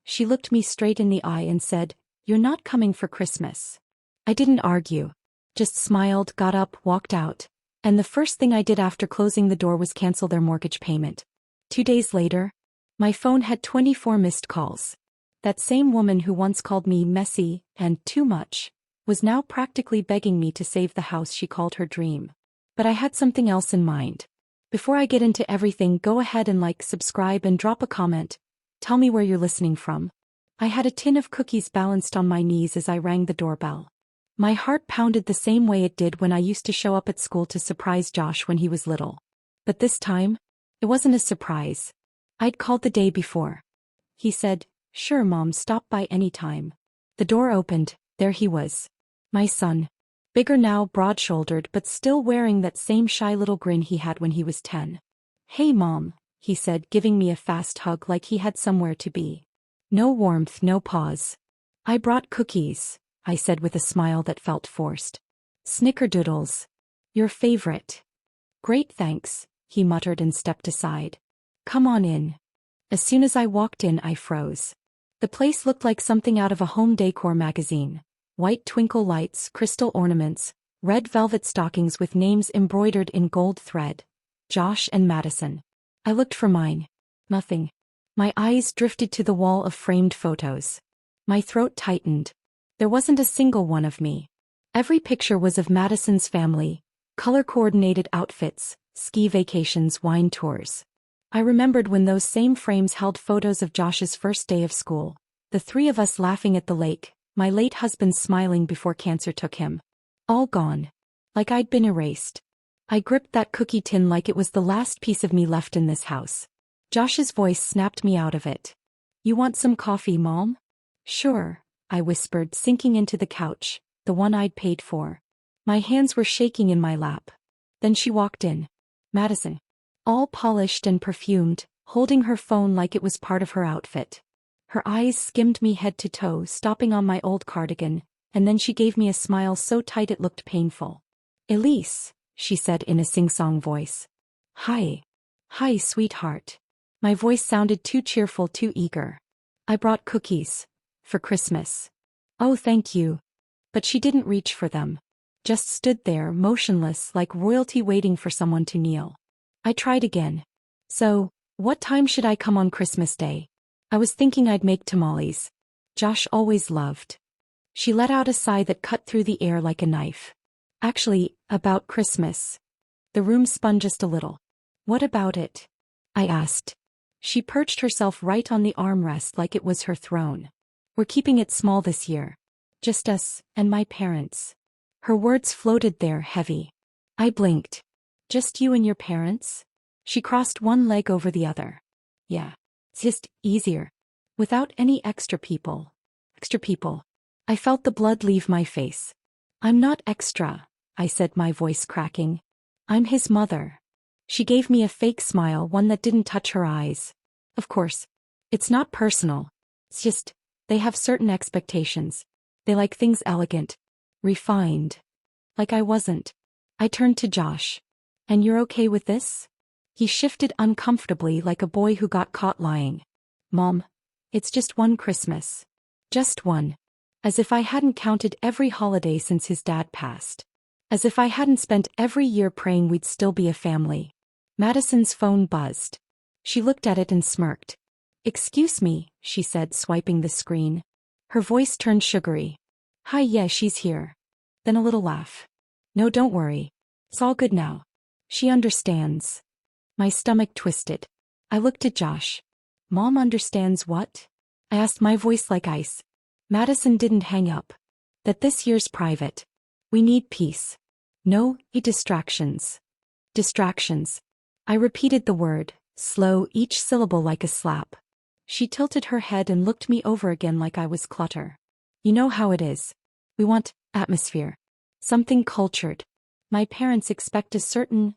She looked me straight in the eye and said, "You're not coming for Christmas." I didn't argue. Just smiled, got up, walked out. And the first thing I did after closing the door was cancel their mortgage payment. 2 days later, my phone had 24 missed calls. That same woman who once called me messy and too much was now practically begging me to save the house she called her dream. But I had something else in mind. Before I get into everything, go ahead and like, subscribe, and drop a comment. Tell me where you're listening from. I had a tin of cookies balanced on my knees as I rang the doorbell. My heart pounded the same way it did when I used to show up at school to surprise Josh when he was little. But this time, it wasn't a surprise. I'd called the day before. He said, "Sure, Mom, stop by any time." The door opened, there he was. My son. Bigger now, broad-shouldered, but still wearing that same shy little grin he had when he was 10. "Hey, Mom," he said, giving me a fast hug like he had somewhere to be. No warmth, no pause. "I brought cookies," I said with a smile that felt forced. "Snickerdoodles. Your favorite." "Great, thanks," he muttered and stepped aside. "Come on in." As soon as I walked in, I froze. The place looked like something out of a home decor magazine. White twinkle lights, crystal ornaments, red velvet stockings with names embroidered in gold thread. Josh and Madison. I looked for mine. Nothing. My eyes drifted to the wall of framed photos. My throat tightened. There wasn't a single one of me. Every picture was of Madison's family, color-coordinated outfits, ski vacations, wine tours. I remembered when those same frames held photos of Josh's first day of school, the three of us laughing at the lake, my late husband smiling before cancer took him. All gone. Like I'd been erased. I gripped that cookie tin like it was the last piece of me left in this house. Josh's voice snapped me out of it. "You want some coffee, Mom?" "Sure," I whispered, sinking into the couch, the one I'd paid for. My hands were shaking in my lap. Then she walked in. Madison. All polished and perfumed, holding her phone like it was part of her outfit. Her eyes skimmed me head to toe, stopping on my old cardigan, and then she gave me a smile so tight it looked painful. "Elise," she said in a sing-song voice. "Hi. Hi, sweetheart." My voice sounded too cheerful, too eager. "I brought cookies. For Christmas." "Oh, thank you." But she didn't reach for them. Just stood there, motionless, like royalty waiting for someone to kneel. I tried again. "So, what time should I come on Christmas Day? I was thinking I'd make tamales. Josh always loved." She let out a sigh that cut through the air like a knife. "Actually, about Christmas." The room spun just a little. "What about it?" I asked. She perched herself right on the armrest like it was her throne. "We're keeping it small this year. Just us, and my parents." Her words floated there, heavy. I blinked. "Just you and your parents?" She crossed one leg over the other. "Yeah. It's just easier. Without any extra people." Extra people. I felt the blood leave my face. "I'm not extra," I said, my voice cracking. "I'm his mother." She gave me a fake smile, one that didn't touch her eyes. "Of course. It's not personal. It's just, they have certain expectations. They like things elegant. Refined. Like I wasn't." I turned to Josh. "And you're okay with this?" He shifted uncomfortably like a boy who got caught lying. "Mom, it's just one Christmas. Just one." As if I hadn't counted every holiday since his dad passed. As if I hadn't spent every year praying we'd still be a family. Madison's phone buzzed. She looked at it and smirked. "Excuse me," she said, swiping the screen. Her voice turned sugary. "Hi, yeah, she's here." Then a little laugh. "No, don't worry. It's all good now. She understands." My stomach twisted. I looked at Josh. "Mom understands what?" I asked, my voice like ice. Madison didn't hang up. "That this year's private. We need peace. No distractions." Distractions. I repeated the word, slow, each syllable like a slap. She tilted her head and looked me over again like I was clutter. "You know how it is. We want atmosphere. Something cultured. My parents expect a certain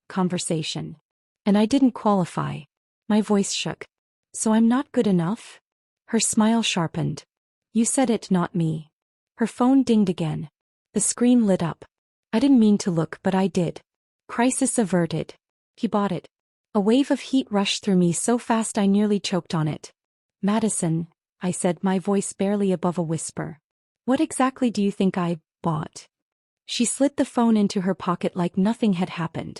conversation. And I didn't qualify." My voice shook. "So I'm not good enough?" Her smile sharpened. "You said it, not me." Her phone dinged again. The screen lit up. I didn't mean to look, but I did. Crisis averted. He bought it. A wave of heat rushed through me so fast I nearly choked on it. "Madison," I said, my voice barely above a whisper. What exactly do you think I bought? She slid the phone into her pocket like nothing had happened.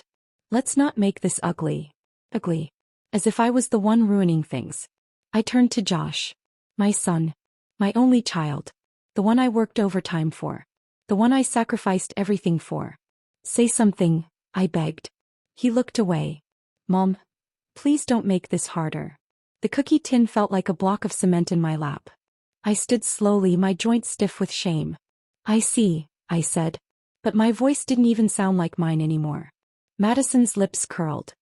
Let's not make this ugly. Ugly. As if I was the one ruining things. I turned to Josh. My son. My only child. The one I worked overtime for. The one I sacrificed everything for. Say something, I begged. He looked away. Mom, please don't make this harder. The cookie tin felt like a block of cement in my lap. I stood slowly, my joints stiff with shame. I see, I said. But my voice didn't even sound like mine anymore. Madison's lips curled.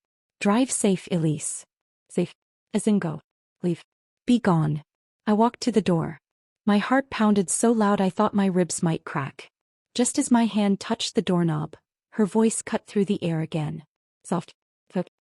Drive safe, Elise. Safe. As in go. Leave. Be gone. I walked to the door. My heart pounded so loud I thought my ribs might crack. Just as my hand touched the doorknob, her voice cut through the air again. Soft.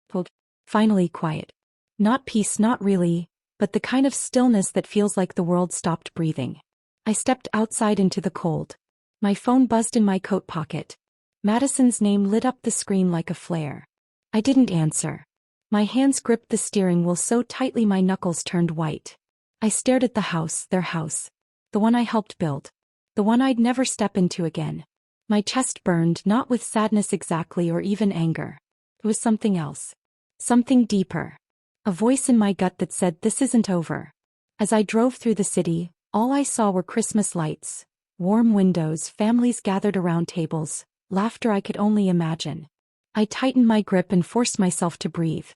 Cold. Finally quiet. Not peace, not really, but the kind of stillness that feels like the world stopped breathing. I stepped outside into the cold. My phone buzzed in my coat pocket. Madison's name lit up the screen like a flare. I didn't answer. My hands gripped the steering wheel so tightly my knuckles turned white. I stared at the house, their house. The one I helped build. The one I'd never step into again. My chest burned, not with sadness exactly or even anger. It was something else. Something deeper. A voice in my gut that said this isn't over. As I drove through the city, all I saw were Christmas lights, warm windows, families gathered around tables, laughter I could only imagine. I tightened my grip and forced myself to breathe.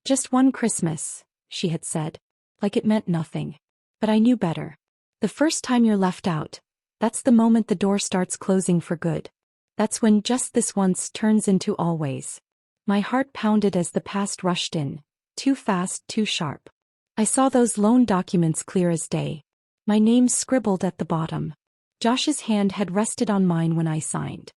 Just one Christmas, she had said. Like it meant nothing. But I knew better. The first time you're left out, that's the moment the door starts closing for good. That's when just this once turns into always. My heart pounded as the past rushed in. Too fast, too sharp. I saw those loan documents clear as day. My name scribbled at the bottom. Josh's hand had rested on mine when I signed.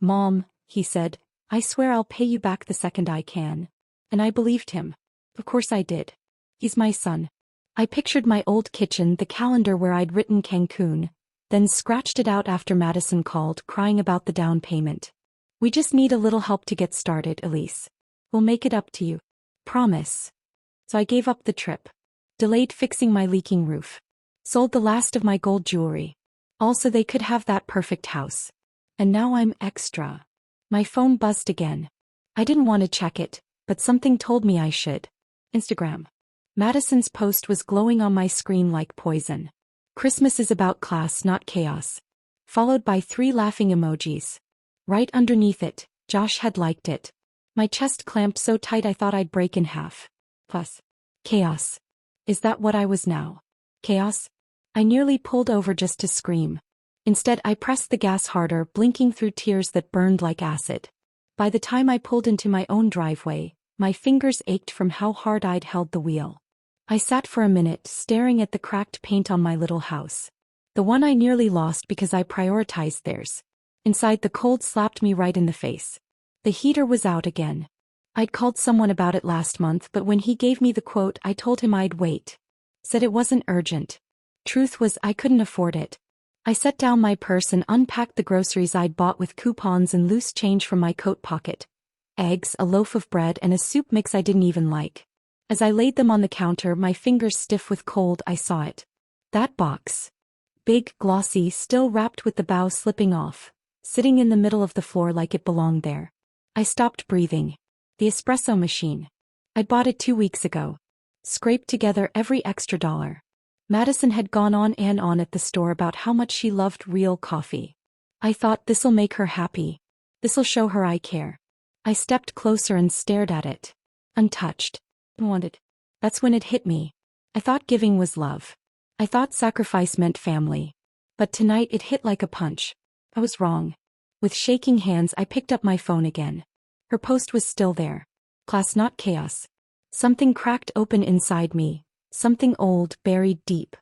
Mom, he said, I swear I'll pay you back the second I can. And I believed him. Of course I did. He's my son. I pictured my old kitchen, the calendar where I'd written Cancun, then scratched it out after Madison called, crying about the down payment. We just need a little help to get started, Elise. We'll make it up to you. Promise. So I gave up the trip. Delayed fixing my leaking roof. Sold the last of my gold jewelry. Also they could have that perfect house. And now I'm extra. My phone buzzed again. I didn't want to check it, but something told me I should. Instagram. Madison's post was glowing on my screen like poison. Christmas is about class, not chaos. Followed by 3 laughing emojis. Right underneath it, Josh had liked it. My chest clamped so tight I thought I'd break in half. Plus. Chaos. Is that what I was now? Chaos? I nearly pulled over just to scream. Instead I pressed the gas harder, blinking through tears that burned like acid. By the time I pulled into my own driveway, my fingers ached from how hard I'd held the wheel. I sat for a minute, staring at the cracked paint on my little house. The one I nearly lost because I prioritized theirs. Inside, the cold slapped me right in the face. The heater was out again. I'd called someone about it last month, but when he gave me the quote, I told him I'd wait. Said it wasn't urgent. Truth was, I couldn't afford it. I set down my purse and unpacked the groceries I'd bought with coupons and loose change from my coat pocket. Eggs, a loaf of bread, and a soup mix I didn't even like. As I laid them on the counter, my fingers stiff with cold, I saw it. That box. Big, glossy, still wrapped with the bow slipping off. Sitting in the middle of the floor like it belonged there. I stopped breathing. The espresso machine. I'd bought it 2 weeks ago. Scraped together every extra dollar. Madison had gone on and on at the store about how much she loved real coffee. I thought, this'll make her happy. This'll show her I care. I stepped closer and stared at it. Untouched. Wanted. That's when it hit me. I thought giving was love. I thought sacrifice meant family. But tonight it hit like a punch. I was wrong. With shaking hands I picked up my phone again. Her post was still there. Class, not chaos. Something cracked open inside me. Something old, buried deep.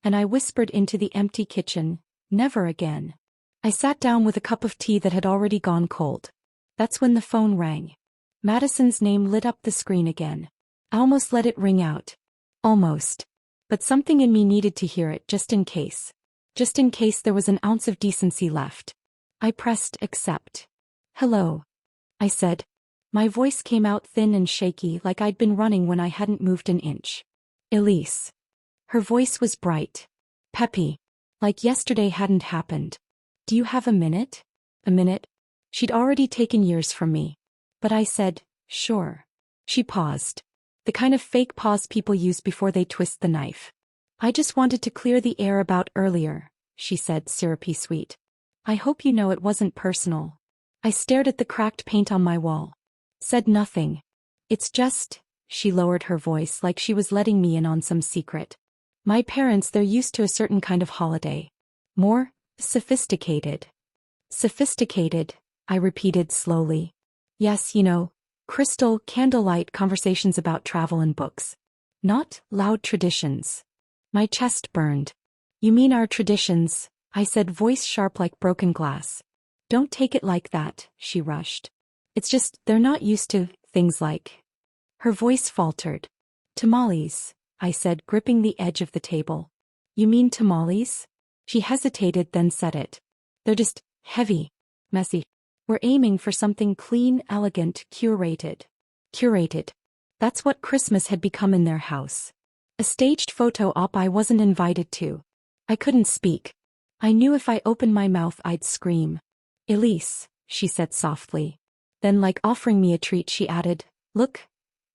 And I whispered into the empty kitchen, never again. I sat down with a cup of tea that had already gone cold. That's when the phone rang. Madison's name lit up the screen again. I almost let it ring out. Almost. But something in me needed to hear it just in case. Just in case there was an ounce of decency left. I pressed accept. Hello. I said. My voice came out thin and shaky like I'd been running when I hadn't moved an inch. Elise. Her voice was bright. Peppy. Like yesterday hadn't happened. Do you have a minute? A minute? She'd already taken years from me. But I said, sure. She paused. The kind of fake pause people use before they twist the knife. I just wanted to clear the air about earlier, she said, syrupy sweet. I hope you know it wasn't personal. I stared at the cracked paint on my wall. Said nothing. It's just, she lowered her voice like she was letting me in on some secret. My parents, they're used to a certain kind of holiday. More sophisticated. Sophisticated, I repeated slowly. Yes, you know, crystal, candlelight conversations about travel and books. Not loud traditions. My chest burned. You mean our traditions, I said, voice sharp like broken glass. Don't take it like that, she rushed. It's just, they're not used to things like. Her voice faltered. Tamales, I said, gripping the edge of the table. You mean tamales? She hesitated, then said it. They're just heavy, messy. We're aiming for something clean, elegant, curated. Curated. That's what Christmas had become in their house. A staged photo op I wasn't invited to. I couldn't speak. I knew if I opened my mouth I'd scream. Elise, she said softly. Then, like offering me a treat, she added, look,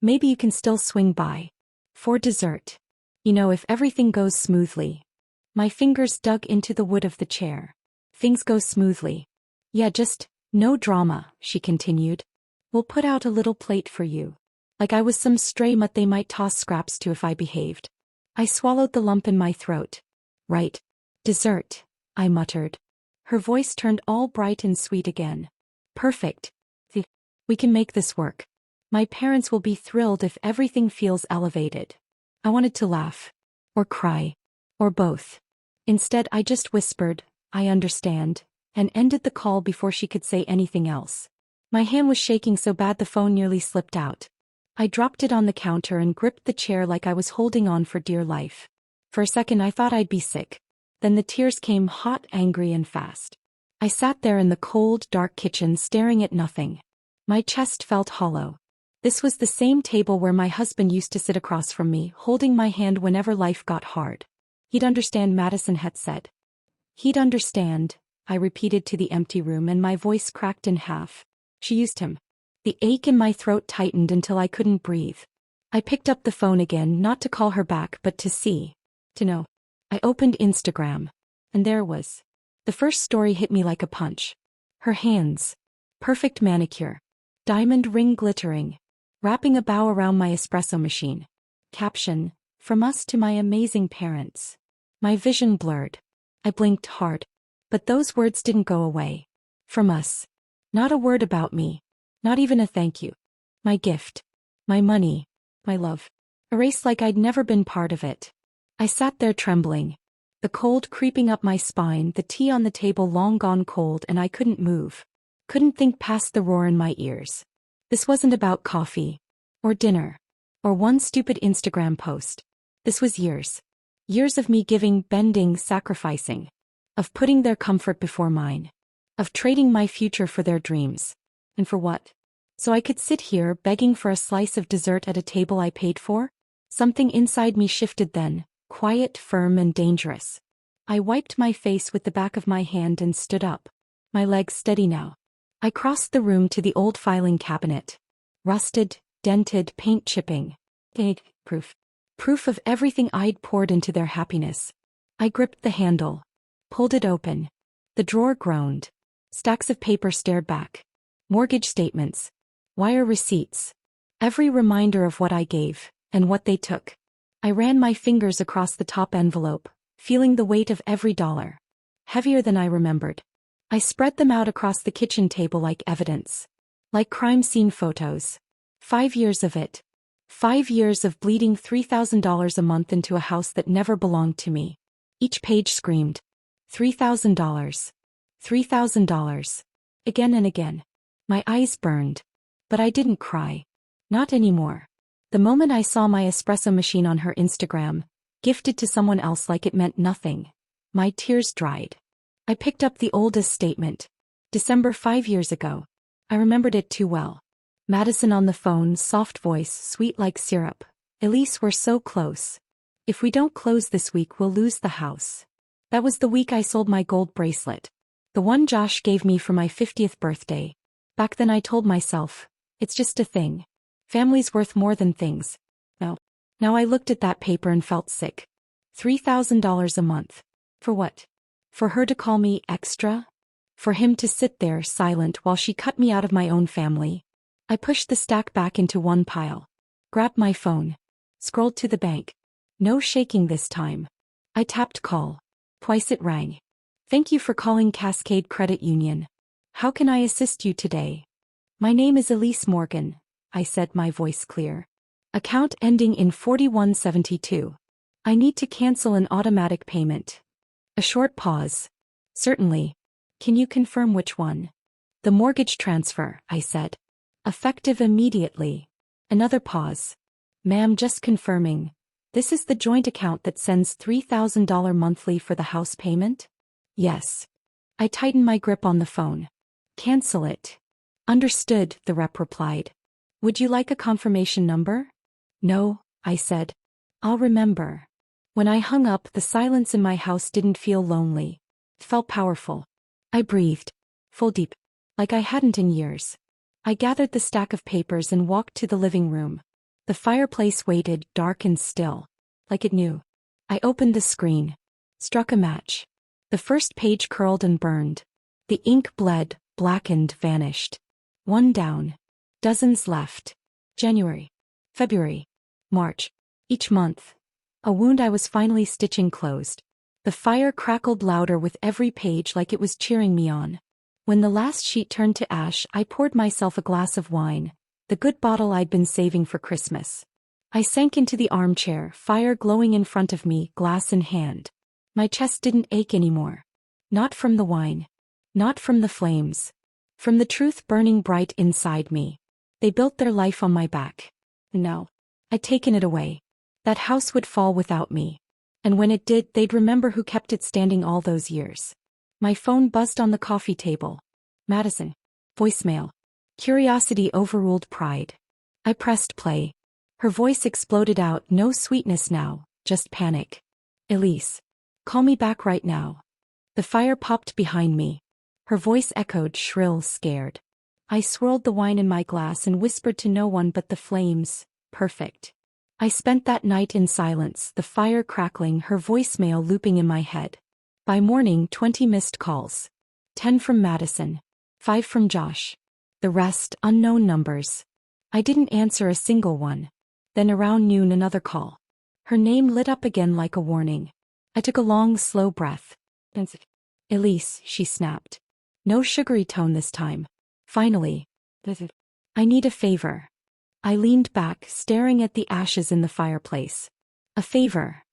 maybe you can still swing by. For dessert. You know, if everything goes smoothly. My fingers dug into the wood of the chair. Things go smoothly. Yeah, just, no drama, she continued. We'll put out a little plate for you. Like I was some stray mutt they might toss scraps to if I behaved. I swallowed the lump in my throat. Right. Dessert, I muttered. Her voice turned all bright and sweet again. Perfect. We can make this work. My parents will be thrilled if everything feels elevated. I wanted to laugh. Or cry. Or both. Instead, I just whispered, I understand, and ended the call before she could say anything else. My hand was shaking so bad the phone nearly slipped out. I dropped it on the counter and gripped the chair like I was holding on for dear life. For a second I thought I'd be sick. Then the tears came hot, angry, and fast. I sat there in the cold, dark kitchen staring at nothing. My chest felt hollow. This was the same table where my husband used to sit across from me, holding my hand whenever life got hard. He'd understand, Madison had said. He'd understand, I repeated to the empty room, and my voice cracked in half. She used him. The ache in my throat tightened until I couldn't breathe. I picked up the phone again, not to call her back but to see. To know. I opened Instagram. And there was. The first story hit me like a punch. Her hands. Perfect manicure. Diamond ring glittering. Wrapping a bow around my espresso machine. Caption, from us to my amazing parents. My vision blurred. I blinked hard. But those words didn't go away. From us. Not a word about me. Not even a thank you. My gift. My money. My love. Erased like I'd never been part of it. I sat there trembling. The cold creeping up my spine, the tea on the table long gone cold, and I couldn't move. Couldn't think past the roar in my ears. This wasn't about coffee. Or dinner. Or one stupid Instagram post. This was years. Years of me giving, bending, sacrificing. Of putting their comfort before mine. Of trading my future for their dreams. And for what? So I could sit here begging for a slice of dessert at a table I paid for? Something inside me shifted then, quiet, firm, and dangerous. I wiped my face with the back of my hand and stood up. My legs steady now. I crossed the room to the old filing cabinet. Rusted, dented, paint chipping. Proof. Proof of everything I'd poured into their happiness. I gripped the handle. Pulled it open. The drawer groaned. Stacks of paper stared back. Mortgage statements. Wire receipts. Every reminder of what I gave, and what they took. I ran my fingers across the top envelope, feeling the weight of every dollar. Heavier than I remembered. I spread them out across the kitchen table like evidence. Like crime scene photos. 5 years of it. 5 years of bleeding $3,000 a month into a house that never belonged to me. Each page screamed. $3,000. $3,000. Again and again. My eyes burned. But I didn't cry. Not anymore. The moment I saw my espresso machine on her Instagram, gifted to someone else like it meant nothing, my tears dried. I picked up the oldest statement. December 5 years ago. I remembered it too well. Madison on the phone, soft voice, sweet like syrup. Elise, we're so close. If we don't close this week, we'll lose the house. That was the week I sold my gold bracelet. The one Josh gave me for my 50th birthday. Back then I told myself, it's just a thing. Family's worth more than things. Now I looked at that paper and felt sick. $3,000 a month. For what? For her to call me extra? For him to sit there silent while she cut me out of my own family? I pushed the stack back into one pile. Grabbed my phone. Scrolled to the bank. No shaking this time. I tapped call. Twice it rang. Thank you for calling Cascade Credit Union. How can I assist you today? My name is Elise Morgan, I said, my voice clear. Account ending in 4172. I need to cancel an automatic payment. A short pause. Certainly. Can you confirm which one? The mortgage transfer, I said. Effective immediately. Another pause. Ma'am, just confirming. This is the joint account that sends $3,000 monthly for the house payment? Yes. I tightened my grip on the phone. Cancel it. Understood, the rep replied. Would you like a confirmation number? No, I said. I'll remember. When I hung up, the silence in my house didn't feel lonely. It felt powerful. I breathed. Full deep. Like I hadn't in years. I gathered the stack of papers and walked to the living room. The fireplace waited, dark and still. Like it knew. I opened the screen. Struck a match. The first page curled and burned. The ink bled, blackened, vanished. One down. Dozens left. January. February. March. Each month. A wound I was finally stitching closed. The fire crackled louder with every page, like it was cheering me on. When the last sheet turned to ash, I poured myself a glass of wine, the good bottle I'd been saving for Christmas. I sank into the armchair, fire glowing in front of me, glass in hand. My chest didn't ache anymore. Not from the wine. Not from the flames. From the truth burning bright inside me. They built their life on my back. No. I'd taken it away. That house would fall without me. And when it did, they'd remember who kept it standing all those years. My phone buzzed on the coffee table. Madison. Voicemail. Curiosity overruled pride. I pressed play. Her voice exploded out, no sweetness now, just panic. Elise. Call me back right now. The fire popped behind me. Her voice echoed, shrill, scared. I swirled the wine in my glass and whispered to no one but the flames. Perfect. I spent that night in silence, the fire crackling, her voicemail looping in my head. By morning, 20 missed calls. 10 from Madison. 5 from Josh. The rest, unknown numbers. I didn't answer a single one. Then around noon, another call. Her name lit up again like a warning. I took a long, slow breath. Elise, she snapped. No sugary tone this time. Finally. I need a favor. I leaned back, staring at the ashes in the fireplace. A favor.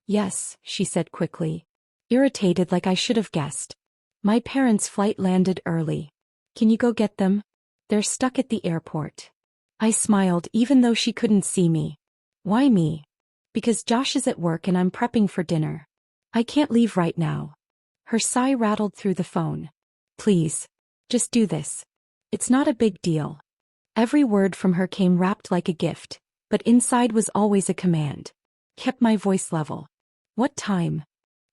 Yes, she said quickly. Irritated, like I should have guessed. My parents' flight landed early. Can you go get them? They're stuck at the airport. I smiled, even though she couldn't see me. Why me? Because Josh is at work and I'm prepping for dinner. I can't leave right now. Her sigh rattled through the phone. Please. Just do this. It's not a big deal. Every word from her came wrapped like a gift, but inside was always a command. Kept my voice level. What time?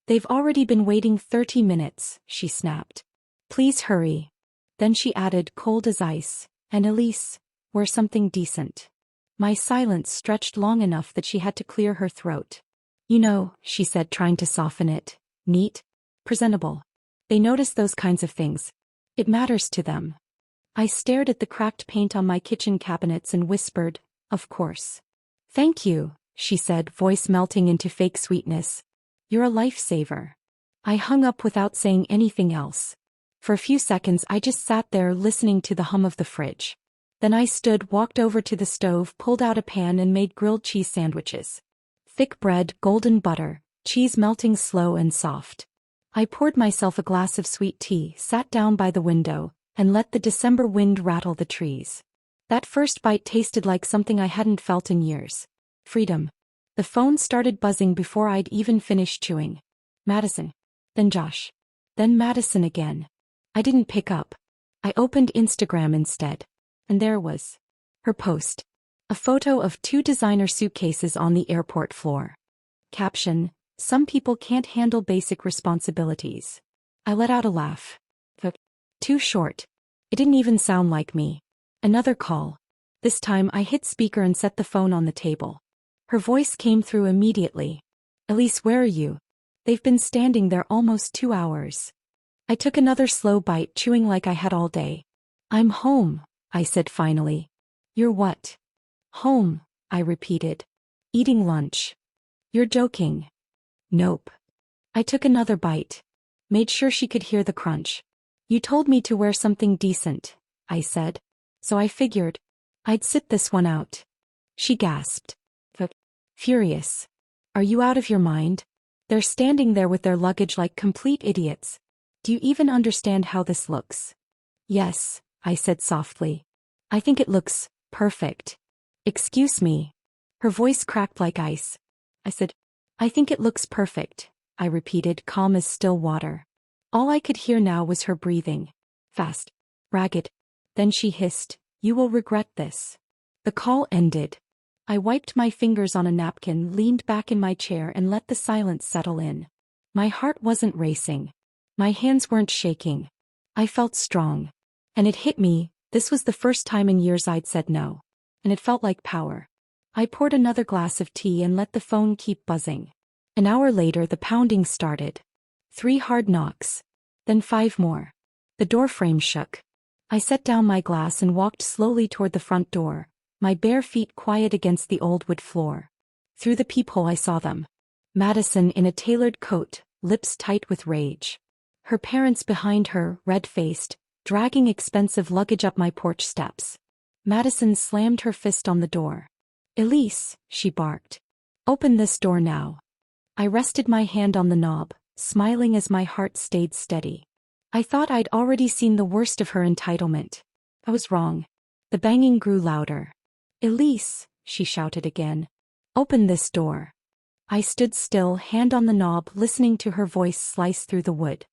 They've already been waiting 30 minutes, she snapped. Please hurry. Then she added, cold as ice, and Elise, wear something decent. My silence stretched long enough that she had to clear her throat. You know, she said, trying to soften it. Neat. Presentable. They notice those kinds of things. It matters to them. I stared at the cracked paint on my kitchen cabinets and whispered, of course. Thank you, she said, voice melting into fake sweetness. You're a lifesaver. I hung up without saying anything else. For a few seconds I just sat there listening to the hum of the fridge. Then I stood, walked over to the stove, pulled out a pan and made grilled cheese sandwiches. Thick bread, golden butter, cheese melting slow and soft. I poured myself a glass of sweet tea, sat down by the window, and let the December wind rattle the trees. That first bite tasted like something I hadn't felt in years. Freedom. The phone started buzzing before I'd even finished chewing. Madison. Then Josh. Then Madison again. I didn't pick up. I opened Instagram instead. And there was her post. A photo of 2 designer suitcases on the airport floor. Caption: Some people can't handle basic responsibilities. I let out a laugh. Too short. It didn't even sound like me. Another call. This time I hit speaker and set the phone on the table. Her voice came through immediately. Elise, where are you? They've been standing there almost 2 hours. I took another slow bite, chewing like I had all day. I'm home, I said finally. You're what? Home, I repeated. Eating lunch. You're joking. Nope. I took another bite. Made sure she could hear the crunch. You told me to wear something decent, I said. So I figured I'd sit this one out. She gasped. Furious. Are you out of your mind? They're standing there with their luggage like complete idiots. Do you even understand how this looks? Yes, I said softly. I think it looks perfect. Excuse me. Her voice cracked like ice. I said, I think it looks perfect, I repeated, calm as still water. All I could hear now was her breathing. Fast. Ragged. Then she hissed, You will regret this. The call ended. I wiped my fingers on a napkin, leaned back in my chair, and let the silence settle in. My heart wasn't racing. My hands weren't shaking. I felt strong. And it hit me, this was the first time in years I'd said no. And it felt like power. I poured another glass of tea and let the phone keep buzzing. An hour later the pounding started. 3 hard knocks. Then 5 more. The door frame shook. I set down my glass and walked slowly toward the front door, my bare feet quiet against the old wood floor. Through the peephole I saw them. Madison in a tailored coat, lips tight with rage. Her parents behind her, red-faced, dragging expensive luggage up my porch steps. Madison slammed her fist on the door. Elise, she barked. Open this door now. I rested my hand on the knob, smiling as my heart stayed steady. I thought I'd already seen the worst of her entitlement. I was wrong. The banging grew louder. Elise, she shouted again. Open this door. I stood still, hand on the knob, listening to her voice slice through the wood.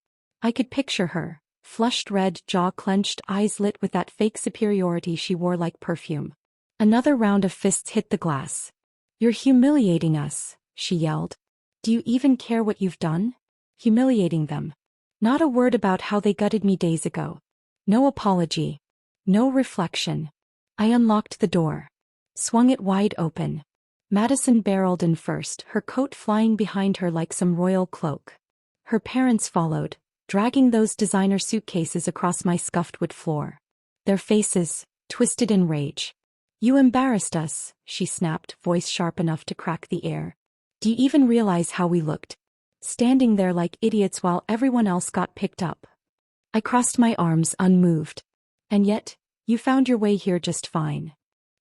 I could picture her, flushed red, jaw clenched, eyes lit with that fake superiority she wore like perfume. Another round of fists hit the glass. You're humiliating us, she yelled. Do you even care what you've done? Humiliating them. Not a word about how they gutted me days ago. No apology. No reflection. I unlocked the door. Swung it wide open. Madison barreled in first, her coat flying behind her like some royal cloak. Her parents followed, dragging those designer suitcases across my scuffed wood floor. Their faces, twisted in rage. You embarrassed us, she snapped, voice sharp enough to crack the air. Do you even realize how we looked? Standing there like idiots while everyone else got picked up. I crossed my arms, unmoved. And yet, you found your way here just fine.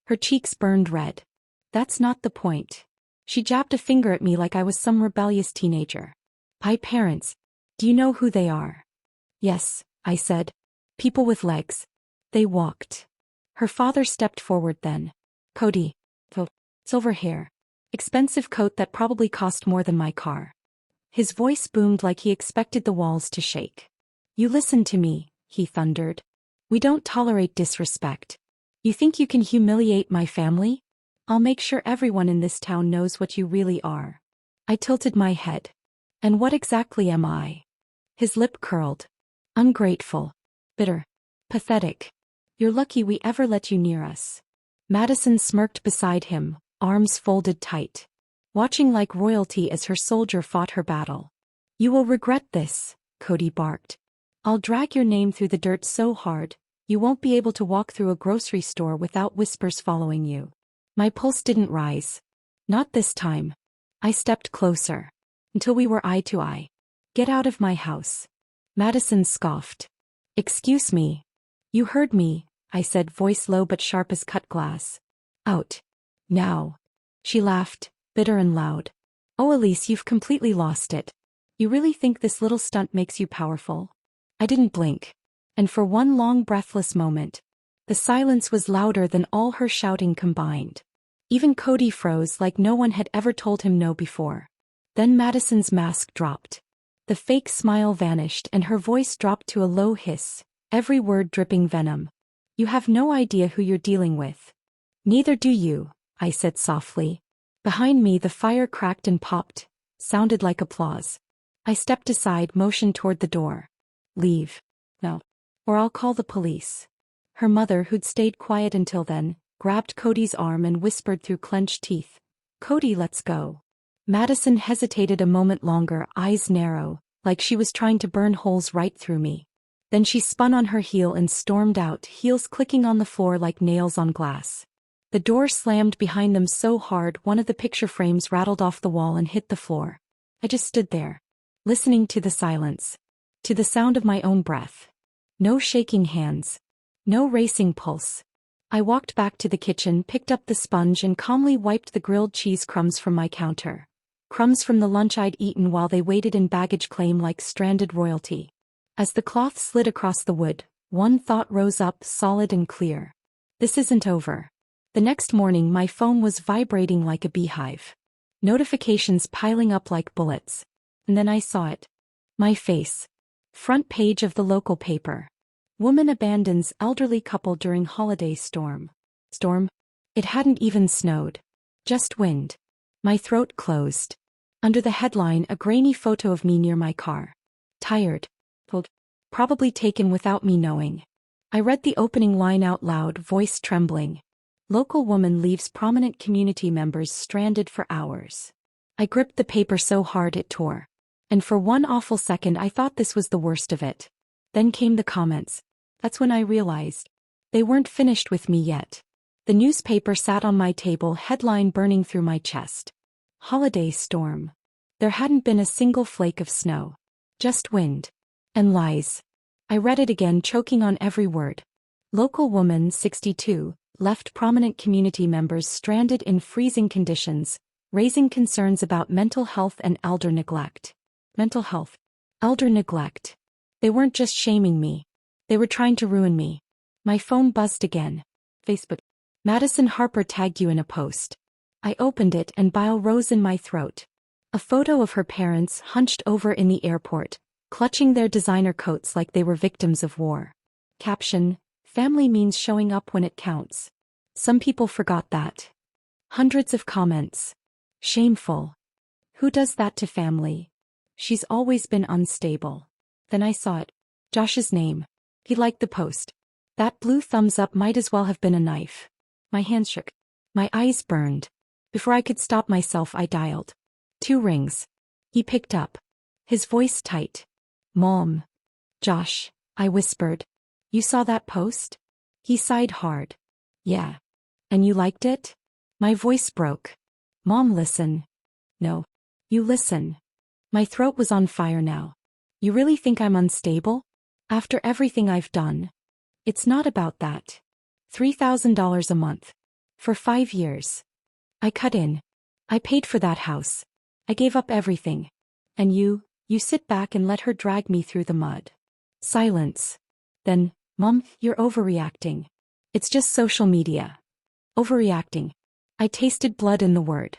Her cheeks burned red. That's not the point. She jabbed a finger at me like I was some rebellious teenager. My parents. Do you know who they are? Yes, I said. People with legs. They walked. Her father stepped forward then. Cody. Silver hair. Expensive coat that probably cost more than my car. His voice boomed like he expected the walls to shake. You listen to me, he thundered. We don't tolerate disrespect. You think you can humiliate my family? I'll make sure everyone in this town knows what you really are. I tilted my head. And what exactly am I? His lip curled. Ungrateful. Bitter. Pathetic. You're lucky we ever let you near us. Madison smirked beside him, arms folded tight. Watching like royalty as her soldier fought her battle. You will regret this, Cody barked. I'll drag your name through the dirt so hard, you won't be able to walk through a grocery store without whispers following you. My pulse didn't rise. Not this time. I stepped closer. Until we were eye to eye. Get out of my house. Madison scoffed. Excuse me. You heard me, I said, voice low but sharp as cut glass. Out. Now. She laughed, bitter and loud. Oh, Elise, you've completely lost it. You really think this little stunt makes you powerful? I didn't blink. And for one long breathless moment, the silence was louder than all her shouting combined. Even Cody froze like no one had ever told him no before. Then Madison's mask dropped. The fake smile vanished and her voice dropped to a low hiss, every word dripping venom. You have no idea who you're dealing with. Neither do you, I said softly. Behind me the fire cracked and popped, Sounded like applause. I stepped aside, motioned toward the door. Leave. No. Or I'll call the police. Her mother, who'd stayed quiet until then, grabbed Cody's arm and whispered through clenched teeth, "Cody, let's go." Madison hesitated a moment longer, eyes narrow, like she was trying to burn holes right through me. Then she spun on her heel and stormed out, heels clicking on the floor like nails on glass. The door slammed behind them so hard one of the picture frames rattled off the wall and hit the floor. I just stood there, listening to the silence, to the sound of my own breath. No shaking hands. No racing pulse. I walked back to the kitchen, picked up the sponge and calmly wiped the grilled cheese crumbs from my counter. Crumbs from the lunch I'd eaten while they waited in baggage claim like stranded royalty. As the cloth slid across the wood, one thought rose up, solid and clear. This isn't over. The next morning my phone was vibrating like a beehive. Notifications piling up like bullets. And then I saw it. My face. Front page of the local paper. Woman abandons elderly couple during holiday storm. Storm? It hadn't even snowed. Just wind. My throat closed. Under the headline, a grainy photo of me near my car. Tired. Pulled. Probably taken without me knowing. I read the opening line out loud, voice trembling. Local woman leaves prominent community members stranded for hours. I gripped the paper so hard it tore. And for one awful second I thought this was the worst of it. Then came the comments. That's when I realized. They weren't finished with me yet. The newspaper sat on my table, headline burning through my chest. Holiday storm. There hadn't been a single flake of snow. Just wind. And lies. I read it again, choking on every word. Local woman, 62, left prominent community members stranded in freezing conditions, raising concerns about mental health and elder neglect. Mental health. Elder neglect. They weren't just shaming me. They were trying to ruin me. My phone buzzed again. Facebook. Madison Harper tagged you in a post. I opened it and bile rose in my throat. A photo of her parents hunched over in the airport, clutching their designer coats like they were victims of war. Caption, family means showing up when it counts. Some people forgot that. Hundreds of comments. Shameful. Who does that to family? She's always been unstable. Then I saw it. Josh's name. He liked the post. That blue thumbs up might as well have been a knife. My hands shook. My eyes burned. Before I could stop myself, I dialed. 2 rings. He picked up. His voice tight. Mom. Josh, I whispered. You saw that post? He sighed hard. Yeah. And you liked it? My voice broke. Mom, listen. No. You listen. My throat was on fire now. You really think I'm unstable? After everything I've done? It's not about that. $3,000 a month. For 5 years. I cut in. I paid for that house. I gave up everything. And you sit back and let her drag me through the mud. Silence. Then, Mom, you're overreacting. It's just social media. Overreacting. I tasted blood in the word.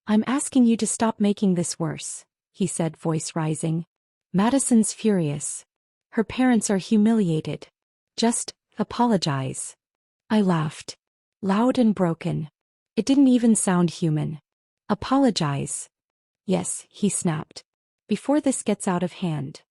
I'm asking you to stop making this worse, he said, voice rising. Madison's furious. Her parents are humiliated. Just apologize. I laughed. Loud and broken. It didn't even sound human. Apologize. Yes, he snapped. Before this gets out of hand.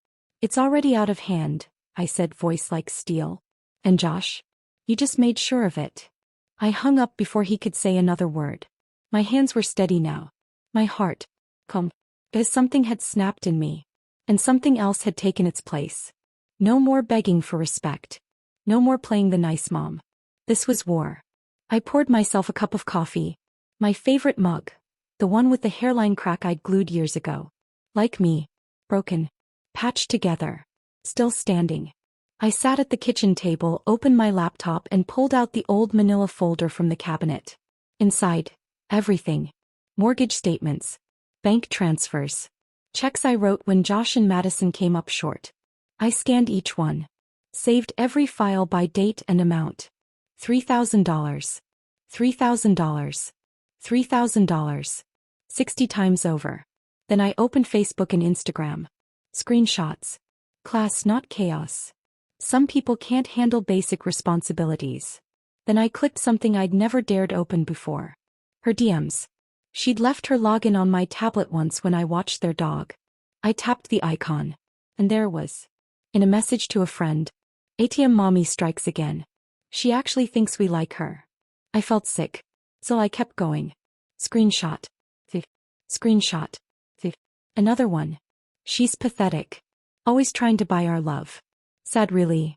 It's already out of hand, I said, voice like steel. And Josh? You just made sure of it. I hung up before he could say another word. My hands were steady now. My heart calm. Because something had snapped in me. And something else had taken its place. No more begging for respect. No more playing the nice mom. This was war. I poured myself a cup of coffee. My favorite mug. The one with the hairline crack I'd glued years ago. Like me. Broken. Patched together. Still standing. I sat at the kitchen table, opened my laptop and pulled out the old manila folder from the cabinet. Inside, everything. Mortgage statements. Bank transfers. Checks I wrote when Josh and Madison came up short. I scanned each one. Saved every file by date and amount. $3,000. $3,000. $3,000. 60 times over. Then I opened Facebook and Instagram. Screenshots. Class, not chaos. Some people can't handle basic responsibilities. Then I clicked something I'd never dared open before. Her DMs. She'd left her login on my tablet once when I watched their dog. I tapped the icon. And there was. In a message to a friend. ATM mommy strikes again. She actually thinks we like her. I felt sick. So I kept going. Screenshot. Screenshot. Another one. She's pathetic. Always trying to buy our love. Sad really.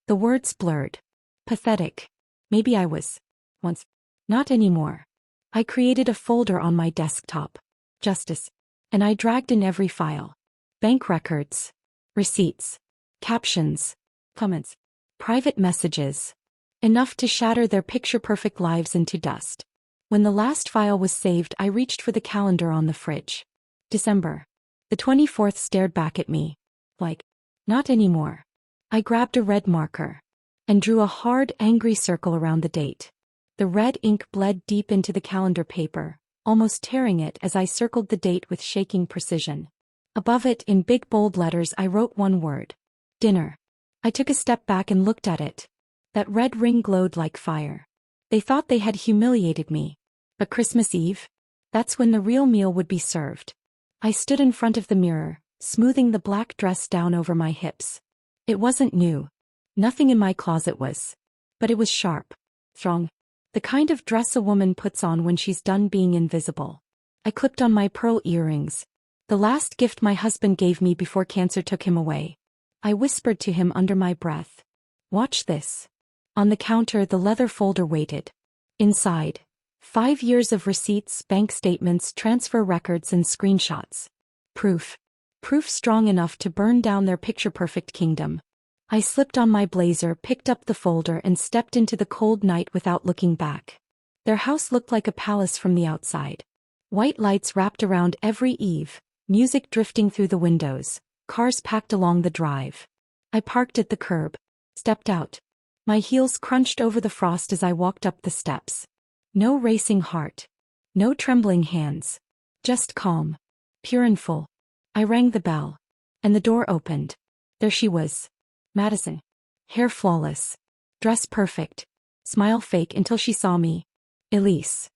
The words blurred. Pathetic. Maybe I was. Once. Not anymore. I created a folder on my desktop. Justice. And I dragged in every file. Bank records. Receipts. Captions. Comments. Private messages. Enough to shatter their picture-perfect lives into dust. When the last file was saved, I reached for the calendar on the fridge. December. The 24th stared back at me. Like, not anymore. I grabbed a red marker. And drew a hard, angry circle around the date. The red ink bled deep into the calendar paper, almost tearing it as I circled the date with shaking precision. Above it, in big bold letters, I wrote one word. Dinner. I took a step back and looked at it. That red ring glowed like fire. They thought they had humiliated me. But Christmas Eve? That's when the real meal would be served. I stood in front of the mirror, smoothing the black dress down over my hips. It wasn't new. Nothing in my closet was. But it was sharp. Strong. The kind of dress a woman puts on when she's done being invisible. I clipped on my pearl earrings. The last gift my husband gave me before cancer took him away. I whispered to him under my breath. Watch this. On the counter, the leather folder waited. Inside. 5 years of receipts, bank statements, transfer records, and screenshots. Proof. Proof strong enough to burn down their picture-perfect kingdom. I slipped on my blazer, picked up the folder, and stepped into the cold night without looking back. Their house looked like a palace from the outside. White lights wrapped around every eave, music drifting through the windows, cars packed along the drive. I parked at the curb, stepped out. My heels crunched over the frost as I walked up the steps. No racing heart. No trembling hands. Just calm. Pure and full. I rang the bell. And the door opened. There she was. Madison. Hair flawless. Dress perfect. Smile fake until she saw me. Elise.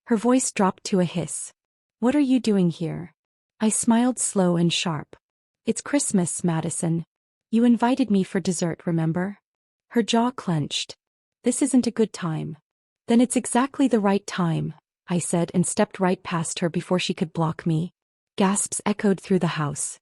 Her voice dropped to a hiss. What are you doing here? I smiled slow and sharp. It's Christmas, Madison. You invited me for dessert, remember? Her jaw clenched. This isn't a good time. Then it's exactly the right time, I said and stepped right past her before she could block me. Gasps echoed through the house.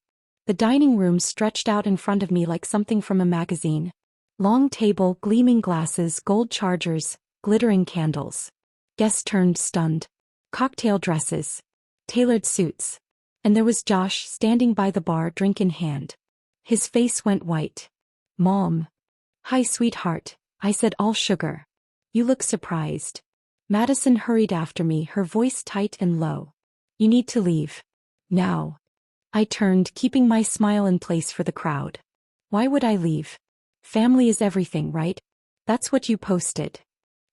The dining room stretched out in front of me like something from a magazine. Long table, gleaming glasses, gold chargers, glittering candles. Guests turned stunned. Cocktail dresses. Tailored suits. And there was Josh standing by the bar, drink in hand. His face went white. Mom. Hi, sweetheart, I said, all sugar. You look surprised. Madison hurried after me, her voice tight and low. You need to leave. Now. I turned, keeping my smile in place for the crowd. Why would I leave? Family is everything, right? That's what you posted.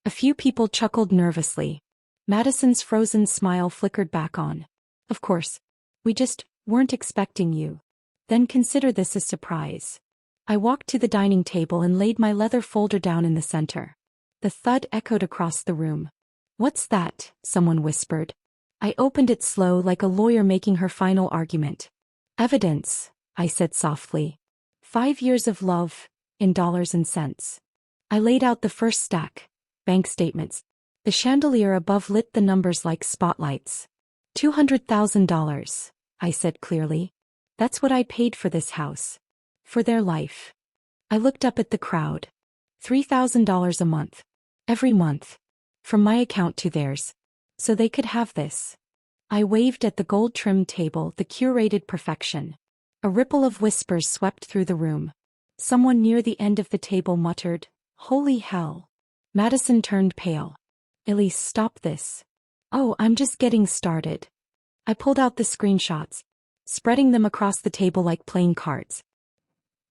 A few people chuckled nervously. Madison's frozen smile flickered back on. Of course. We just weren't expecting you. Then consider this a surprise. I walked to the dining table and laid my leather folder down in the center. The thud echoed across the room. What's that? Someone whispered. I opened it slow, like a lawyer making her final argument. Evidence, I said softly. 5 years of love, in dollars and cents. I laid out the first stack. Bank statements. The chandelier above lit the numbers like spotlights. $200,000, I said clearly. That's what I paid for this house. For their life. I looked up at the crowd. $3,000 a month. Every month. From my account to theirs. So they could have this. I waved at the gold-trimmed table, the curated perfection. A ripple of whispers swept through the room. Someone near the end of the table muttered, "Holy hell." Madison turned pale. Elise, stop this. Oh, I'm just getting started. I pulled out the screenshots, spreading them across the table like playing cards.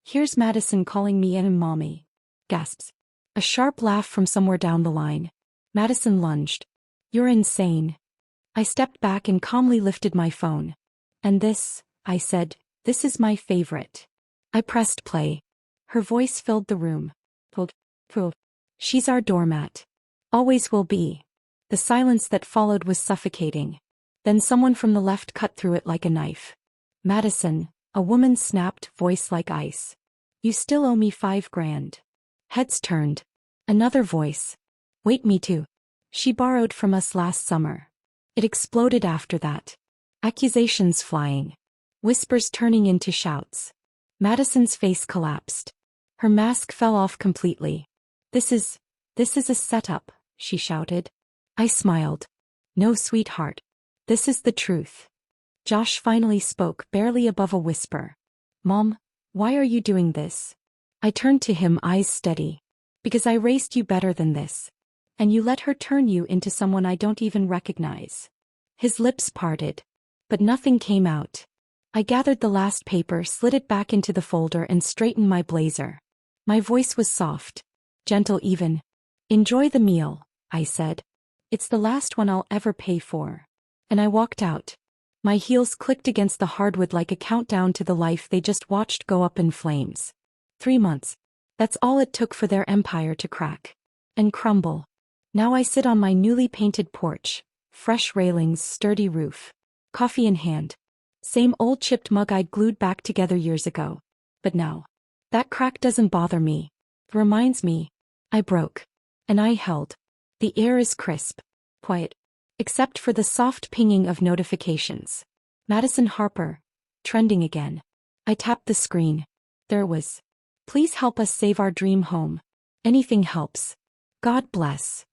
Here's Madison calling me and mommy. Gasps. A sharp laugh from somewhere down the line. Madison lunged. You're insane. I stepped back and calmly lifted my phone. And this, I said, this is my favorite. I pressed play. Her voice filled the room. Pull. She's our doormat. Always will be. The silence that followed was suffocating. Then someone from the left cut through it like a knife. "Madison," a woman snapped, voice like ice. "You still owe me $5,000. Heads turned. Another voice. "Wait, me too. She borrowed from us last summer." It exploded after that. Accusations flying. Whispers turning into shouts. Madison's face collapsed. Her mask fell off completely. This is a setup," she shouted. I smiled. "No, sweetheart. This is the truth." Josh finally spoke, barely above a whisper. "Mom, why are you doing this?" I turned to him, eyes steady. "Because I raised you better than this. And you let her turn you into someone I don't even recognize." His lips parted. But nothing came out. I gathered the last paper, slid it back into the folder, and straightened my blazer. My voice was soft. Gentle even. "Enjoy the meal," I said. "It's the last one I'll ever pay for." And I walked out. My heels clicked against the hardwood like a countdown to the life they just watched go up in flames. 3 months. That's all it took for their empire to crack. And crumble. Now I sit on my newly painted porch. Fresh railings, sturdy roof. Coffee in hand. Same old chipped mug I'd glued back together years ago. But now. That crack doesn't bother me. It reminds me. I broke. And I held. The air is crisp. Quiet. Except for the soft pinging of notifications. Madison Harper. Trending again. I tapped the screen. There it was. "Please help us save our dream home. Anything helps. God bless."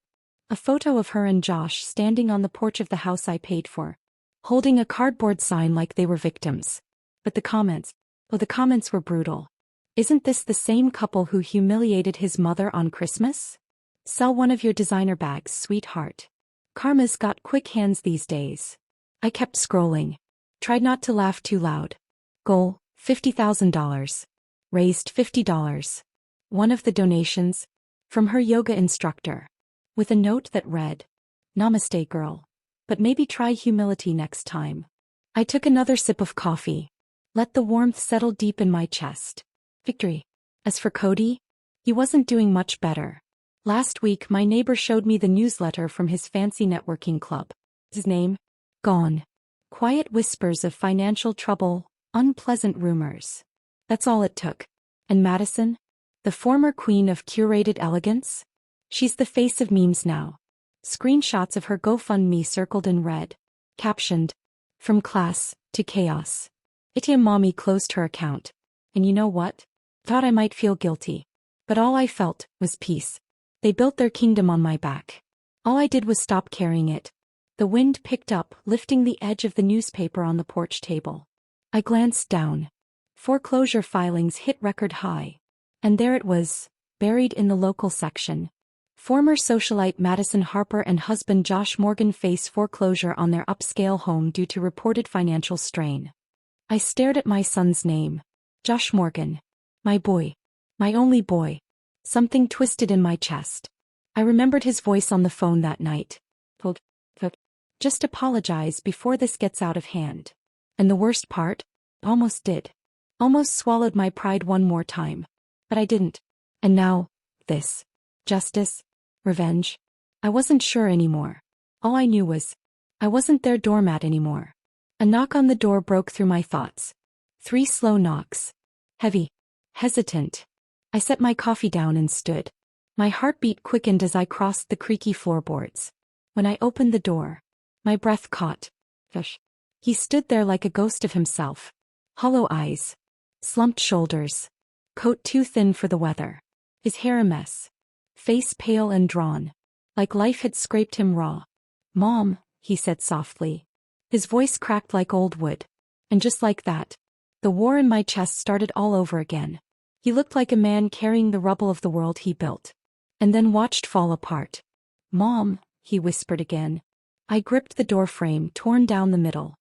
A photo of her and Josh standing on the porch of the house I paid for. Holding a cardboard sign like they were victims. But the comments. Oh, the comments were brutal. "Isn't this the same couple who humiliated his mother on Christmas? Sell one of your designer bags, sweetheart. Karma's got quick hands these days." I kept scrolling. Tried not to laugh too loud. Goal, $50,000. Raised $50. One of the donations. From her yoga instructor. With a note that read, "Namaste, girl. But maybe try humility next time." I took another sip of coffee. Let the warmth settle deep in my chest. Victory. As for Cody, he wasn't doing much better. Last week my neighbor showed me the newsletter from his fancy networking club. His name? Gone. Quiet whispers of financial trouble, unpleasant rumors. That's all it took. And Madison? The former queen of curated elegance? She's the face of memes now. Screenshots of her GoFundMe circled in red. Captioned, "From class to chaos." Itia mommy closed her account. And you know what? Thought I might feel guilty. But all I felt was peace. They built their kingdom on my back. All I did was stop carrying it. The wind picked up, lifting the edge of the newspaper on the porch table. I glanced down. Foreclosure filings hit record high. And there it was, buried in the local section. Former socialite Madison Harper and husband Josh Morgan face foreclosure on their upscale home due to reported financial strain. I stared at my son's name. Josh Morgan. My boy. My only boy. Something twisted in my chest. I remembered his voice on the phone that night. Told, "Just apologize before this gets out of hand." And the worst part? Almost did. Almost swallowed my pride one more time. But I didn't. And now, this. Justice? Revenge? I wasn't sure anymore. All I knew was, I wasn't their doormat anymore. A knock on the door broke through my thoughts. 3 slow knocks. Heavy. Hesitant. I set my coffee down and stood. My heartbeat quickened as I crossed the creaky floorboards. When I opened the door, my breath caught. Fish. He stood there like a ghost of himself. Hollow eyes. Slumped shoulders. Coat too thin for the weather. His hair a mess. Face pale and drawn. Like life had scraped him raw. "Mom," he said softly. His voice cracked like old wood. And just like that, the war in my chest started all over again. He looked like a man carrying the rubble of the world he built. And then watched fall apart. "Mom," he whispered again. I gripped the door frame, torn down the middle.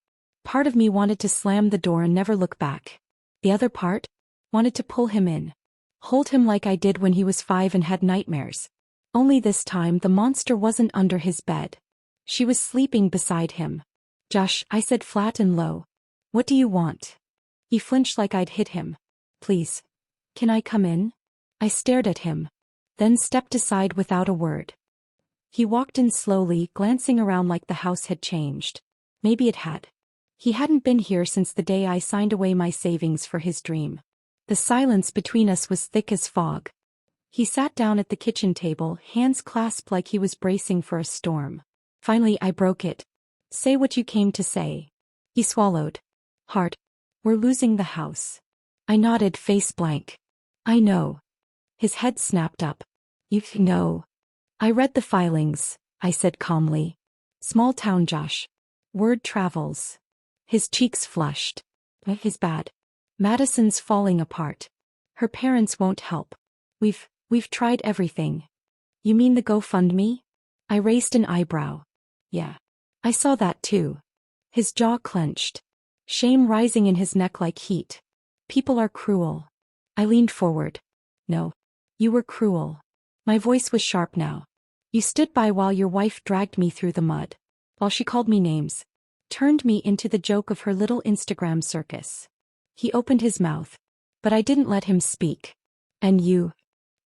Part of me wanted to slam the door and never look back. The other part? Wanted to pull him in. Hold him like I did when he was 5 and had nightmares. Only this time the monster wasn't under his bed. She was sleeping beside him. "Josh," I said flat and low. "What do you want?" He flinched like I'd hit him. "Please. Can I come in?" I stared at him. Then stepped aside without a word. He walked in slowly, glancing around like the house had changed. Maybe it had. He hadn't been here since the day I signed away my savings for his dream. The silence between us was thick as fog. He sat down at the kitchen table, hands clasped like he was bracing for a storm. Finally, I broke it. Say what you came to say. He swallowed hard. We're losing the house. I nodded, face blank. I know. His head snapped up. You know. I read the filings, I said calmly. Small town Josh. Word travels. His cheeks flushed. His bad. Madison's falling apart. Her parents won't help. We've tried everything. You mean the GoFundMe? I raised an eyebrow. Yeah. I saw that too. His jaw clenched. Shame rising in his neck like heat. People are cruel. I leaned forward. No. You were cruel. My voice was sharp now. You stood by while your wife dragged me through the mud. While she called me names. Turned me into the joke of her little Instagram circus. He opened his mouth. But I didn't let him speak. And you.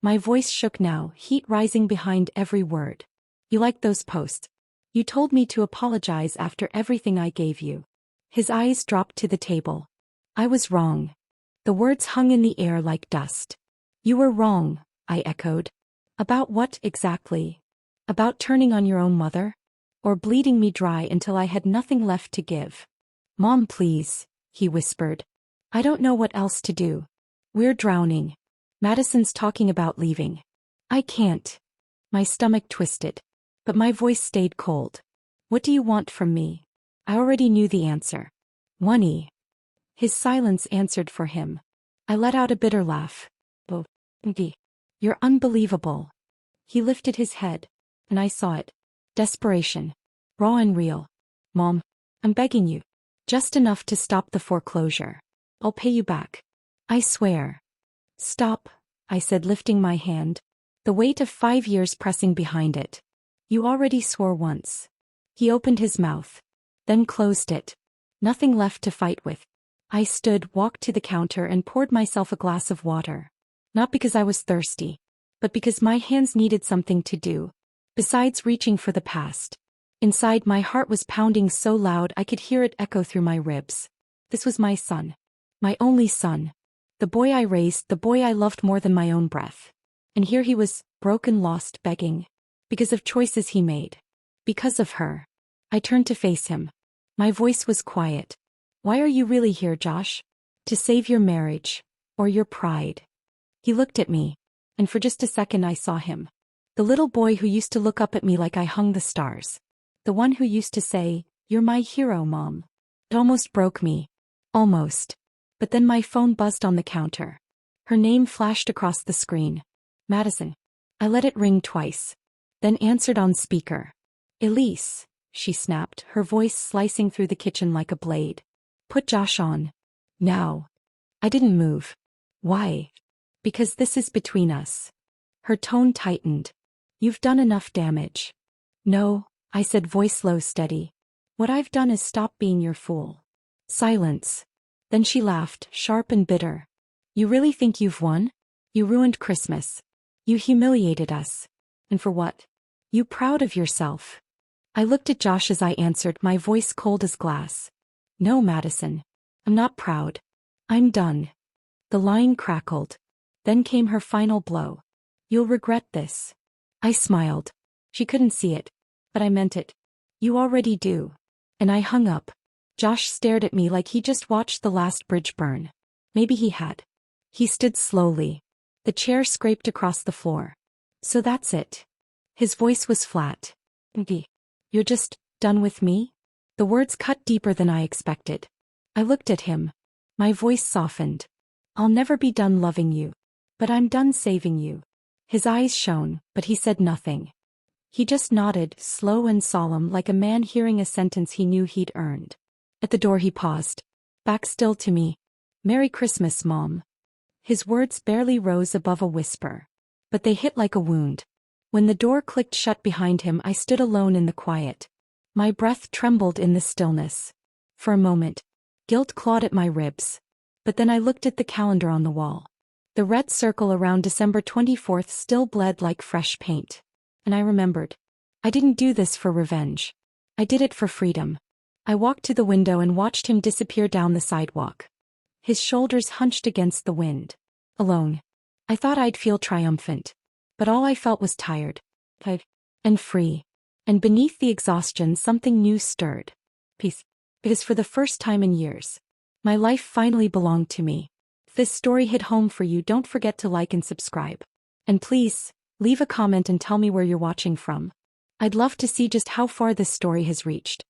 My voice shook now, heat rising behind every word. You liked those posts. You told me to apologize after everything I gave you. His eyes dropped to the table. I was wrong. The words hung in the air like dust. You were wrong, I echoed. About what exactly? About turning on your own mother? Or bleeding me dry until I had nothing left to give? Mom, please, he whispered. I don't know what else to do. We're drowning. Madison's talking about leaving. I can't. My stomach twisted. But my voice stayed cold. What do you want from me? I already knew the answer. Money. His silence answered for him. I let out a bitter laugh. Oh, you're unbelievable. He lifted his head, and I saw it. Desperation. Raw and real. Mom, I'm begging you. Just enough to stop the foreclosure. I'll pay you back. I swear. Stop, I said, lifting my hand. The weight of 5 years pressing behind it. You already swore once. He opened his mouth. Then closed it. Nothing left to fight with. I stood, walked to the counter and poured myself a glass of water. Not because I was thirsty, but because my hands needed something to do. Besides reaching for the past. Inside, my heart was pounding so loud I could hear it echo through my ribs. This was my son. My only son. The boy I raised, the boy I loved more than my own breath. And here he was, broken, lost, begging. Because of choices he made. Because of her. I turned to face him. My voice was quiet. Why are you really here, Josh? To save your marriage. Or your pride. He looked at me. And for just a second I saw him. The little boy who used to look up at me like I hung the stars. The one who used to say, "You're my hero, Mom." It almost broke me. Almost. But then my phone buzzed on the counter. Her name flashed across the screen. Madison. I let it ring twice. Then answered on speaker. Elise, she snapped, her voice slicing through the kitchen like a blade. Put Josh on. Now. I didn't move. Why? Because this is between us. Her tone tightened. You've done enough damage. No, I said, voice low, steady. What I've done is stop being your fool. Silence. Then she laughed, sharp and bitter. You really think you've won? You ruined Christmas. You humiliated us. And for what? You proud of yourself? I looked at Josh as I answered, my voice cold as glass. No, Madison. I'm not proud. I'm done. The line crackled. Then came her final blow. You'll regret this. I smiled. She couldn't see it. But I meant it. You already do. And I hung up. Josh stared at me like he just watched the last bridge burn. Maybe he had. He stood slowly. The chair scraped across the floor. So that's it. His voice was flat. You're just done with me? The words cut deeper than I expected. I looked at him. My voice softened. I'll never be done loving you. But I'm done saving you. His eyes shone, but he said nothing. He just nodded, slow and solemn, like a man hearing a sentence he knew he'd earned. At the door he paused. Back still to me. Merry Christmas, Mom. His words barely rose above a whisper. But they hit like a wound. When the door clicked shut behind him, I stood alone in the quiet. My breath trembled in the stillness. For a moment, guilt clawed at my ribs. But then I looked at the calendar on the wall. The red circle around December 24th still bled like fresh paint. And I remembered. I didn't do this for revenge. I did it for freedom. I walked to the window and watched him disappear down the sidewalk. His shoulders hunched against the wind. Alone. I thought I'd feel triumphant. But all I felt was tired. And free. And beneath the exhaustion something new stirred. Peace. Because for the first time in years, my life finally belonged to me. If this story hit home for you, don't forget to like and subscribe. And please, leave a comment and tell me where you're watching from. I'd love to see just how far this story has reached.